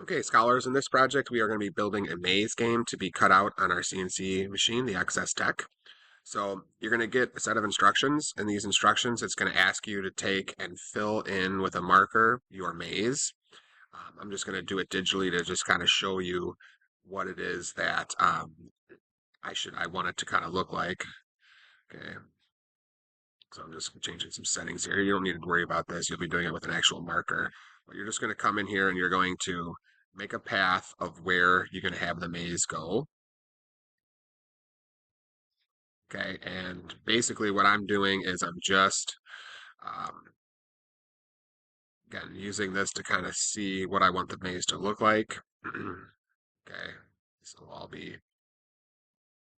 Okay, scholars, in this project we are going to be building a maze game to be cut out on our CNC machine, the XS Tech. So you're going to get a set of instructions, and these instructions, it's going to ask you to take and fill in with a marker your maze. I'm just going to do it digitally to just kind of show you what it is that I want it to kind of look like. Okay, so I'm just changing some settings here. You don't need to worry about this. You'll be doing it with an actual marker. But you're just going to come in here and you're going to make a path of where you're going to have the maze go. Okay, and basically what I'm doing is I'm just, um, again, using this to kind of see what I want the maze to look like. Okay, so I'll be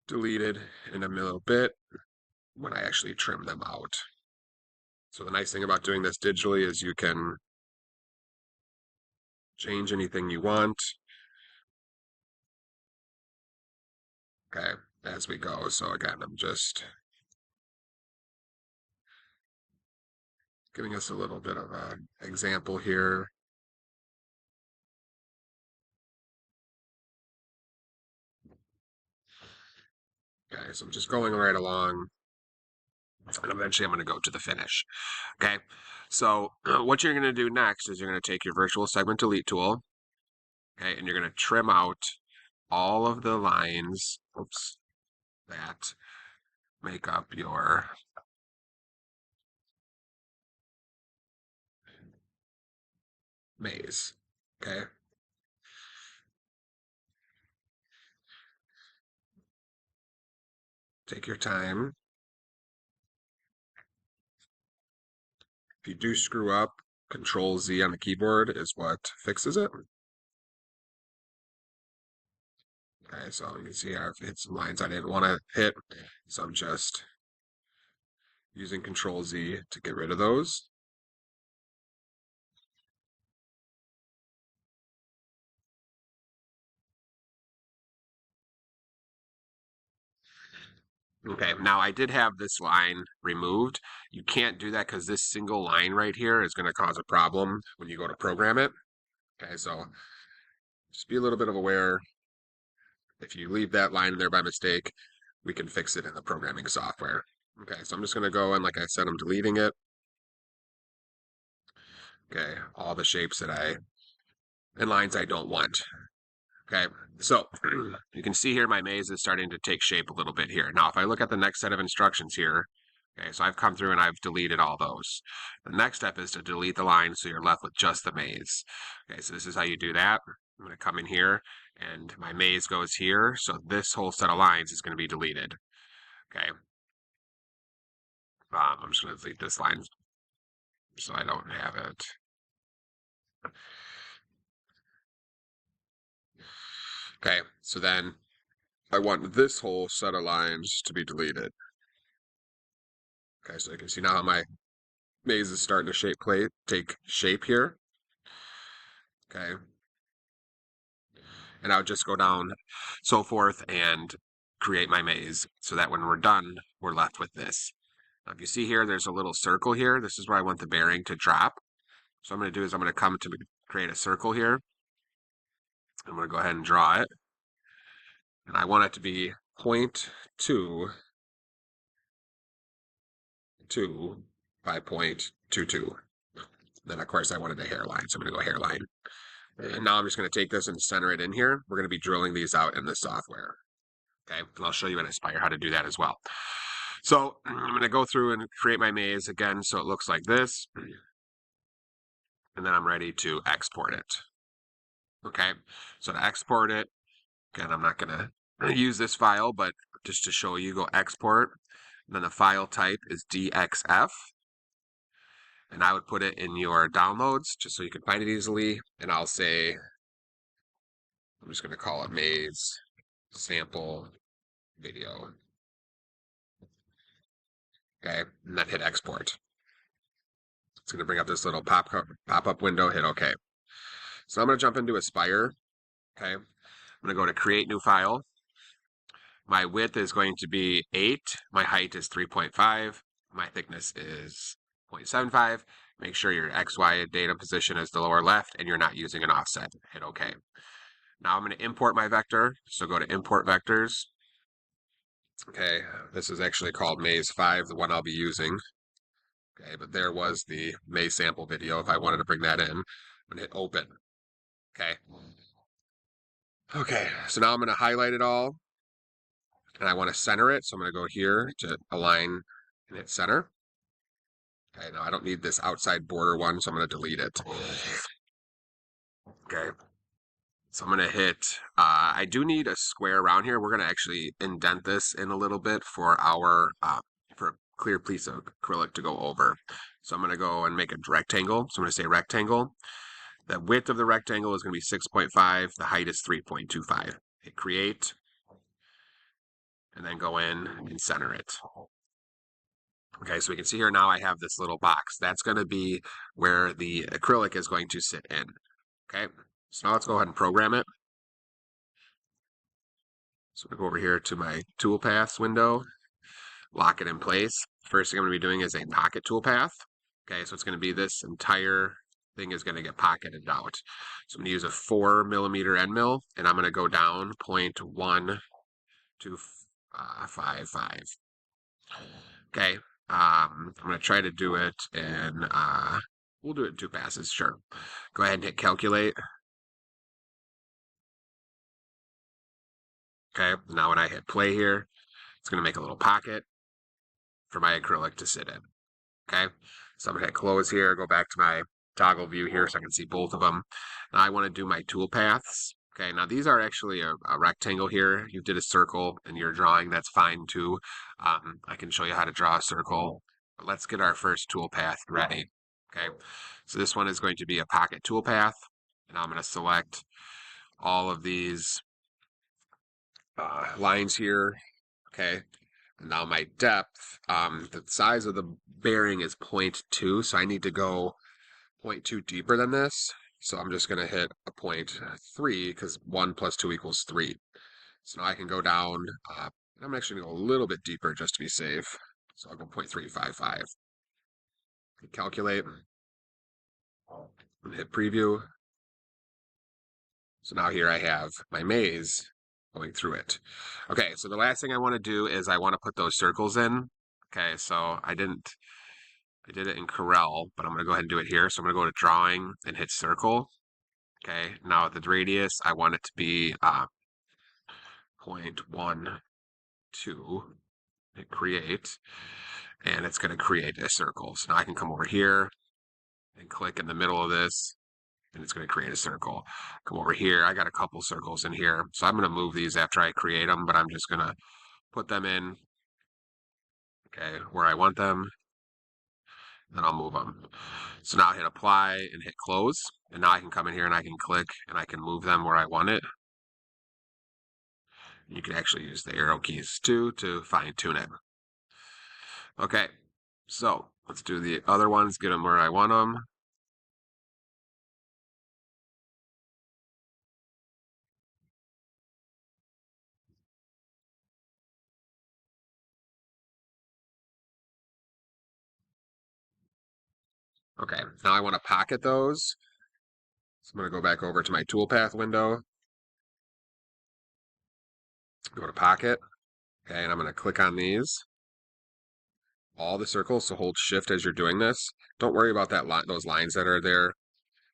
deleted in a little bit when I actually trim them out. So the nice thing about doing this digitally is you can change anything you want, okay, as we go. So again, I'm just giving us a little bit of an example here. Okay, so I'm just going right along, and eventually I'm going to go to the finish. Okay, so what you're going to do next is you're going to take your virtual segment delete tool, okay, and you're going to trim out all of the lines, oops, that make up your maze. Okay, take your time. If you do screw up, Control Z on the keyboard is what fixes it. Okay, so you can see I've hit some lines I didn't want to hit, so I'm just using Control Z to get rid of those. Okay, now I did have this line removed. You can't do that because this single line right here is going to cause a problem when you go to program it. Okay, so just be a little bit of aware. If you leave that line in there by mistake, we can fix it in the programming software. Okay, so I'm just going to go and like I said, I'm deleting it. Okay, all the shapes that and lines I don't want. Okay, so you can see here my maze is starting to take shape a little bit here. Now, if I look at the next set of instructions here, okay, so I've come through and I've deleted all those. The next step is to delete the line so you're left with just the maze. Okay, so this is how you do that. I'm going to come in here and my maze goes here. So this whole set of lines is going to be deleted. Okay, I'm just going to delete this line so I don't have it. Okay, so then I want this whole set of lines to be deleted. Okay, so you can see now how my maze is starting to take shape here. Okay. And I would just go down so forth and create my maze so that when we're done, we're left with this. Now, if you see here, there's a little circle here. This is where I want the bearing to drop. So what I'm going to do is I'm going to come to create a circle here. I'm going to go ahead and draw it. And I want it to be 0.2 by 0.22. Then, of course, I wanted a hairline, so I'm going to go hairline. And now I'm just going to take this and center it in here. We're going to be drilling these out in the software. Okay, and I'll show you in Aspire how to do that as well. So I'm going to go through and create my maze again so it looks like this. And then I'm ready to export it. Okay, so to export it, again, I'm not going to use this file, but just to show you, go export. And then the file type is DXF. And I would put it in your downloads just so you can find it easily. And I'll say, I'm just going to call it maze sample video. Okay, and then hit export. It's going to bring up this little pop-up window, hit OK. So I'm going to jump into Aspire. Okay, I'm going to go to create new file. My width is going to be 8. My height is 3.5. My thickness is 0.75. Make sure your XY data position is the lower left and you're not using an offset. Hit OK. Now I'm going to import my vector. So go to import vectors. Okay, this is actually called Maze 5, the one I'll be using. Okay, but there was the Maze sample video if I wanted to bring that in. I'm going to hit open. Okay. Okay, so now I'm going to highlight it all. And I want to center it. So I'm going to go here to align and hit center. Okay, now I don't need this outside border one, so I'm going to delete it. Okay. So I'm going to hit, I do need a square around here. We're going to actually indent this in a little bit for our, for a clear piece of acrylic to go over. So I'm going to go and make a rectangle. So I'm going to say rectangle. The width of the rectangle is going to be 6.5. The height is 3.25. Hit create. And then go in and center it. Okay, so we can see here now I have this little box. That's going to be where the acrylic is going to sit in. Okay, so now let's go ahead and program it. So we go over here to my toolpaths window, lock it in place. First thing I'm going to be doing is a pocket toolpath. Okay, so it's going to be this entire thing is going to get pocketed out. So I'm going to use a 4mm end mill, and I'm going to go down 0.1255. Okay, I'm going to try to do it in, we'll do it in 2 passes, sure. Go ahead and hit calculate. Okay, now when I hit play here, it's going to make a little pocket for my acrylic to sit in. Okay, so I'm going to hit close here, go back to my toggle view here so I can see both of them. Now I want to do my tool paths. Okay, now these are actually a rectangle here. You did a circle in your drawing, that's fine too. I can show you how to draw a circle. But let's get our first tool path ready. Okay, so this one is going to be a pocket tool path, and I'm going to select all of these lines here. Okay, now my depth, the size of the bearing is 0.2, so I need to go 0.2 deeper than this. So I'm just going to hit a 0.3 because 1 plus 2 equals 3. So now I can go down, I'm actually going to go a little bit deeper just to be safe. So I'll go 0.355. Calculate, and hit preview. So now here I have my maze going through it. Okay, so the last thing I want to do is I want to put those circles in. Okay, so I did it in Corel, but I'm going to go ahead and do it here. So I'm going to go to drawing and hit circle. Okay, now the radius, I want it to be 0.12. Hit create, and it's going to create a circle. So now I can come over here and click in the middle of this, and it's going to create a circle. Come over here. I got a couple circles in here. So I'm going to move these after I create them, but I'm just going to put them in, okay, where I want them. Then I'll move them. So now I hit apply and hit close. And now I can come in here and I can click and I can move them where I want it. You can actually use the arrow keys too to fine tune it. Okay, so let's do the other ones, get them where I want them. Okay, now I want to pocket those. So I'm going to go back over to my toolpath window. Go to pocket. Okay, and I'm going to click on these. All the circles, so hold shift as you're doing this. Don't worry about those lines that are there.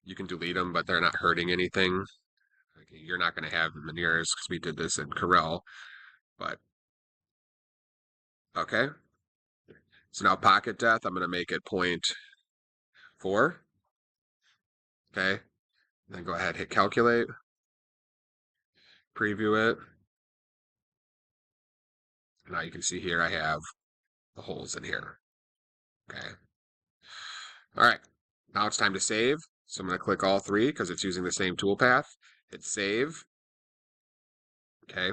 You can delete them, but they're not hurting anything. Okay, you're not going to have them in yours because we did this in Corel. But, okay. So now pocket depth, I'm going to make it 0.4. Okay. Then go ahead, hit calculate. Preview it. Now you can see here I have the holes in here. Okay. All right. Now it's time to save. So I'm going to click all three because it's using the same toolpath. Hit save. Okay.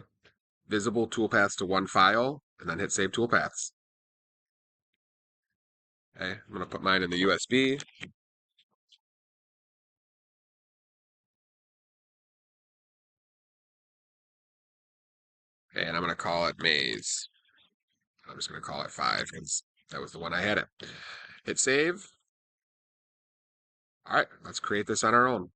Visible toolpaths to one file, and then hit save toolpaths. Okay. I'm going to put mine in the USB. Okay, and I'm going to call it Maze. I'm just going to call it 5 because that was the one I had it. Hit save. All right, let's create this on our own.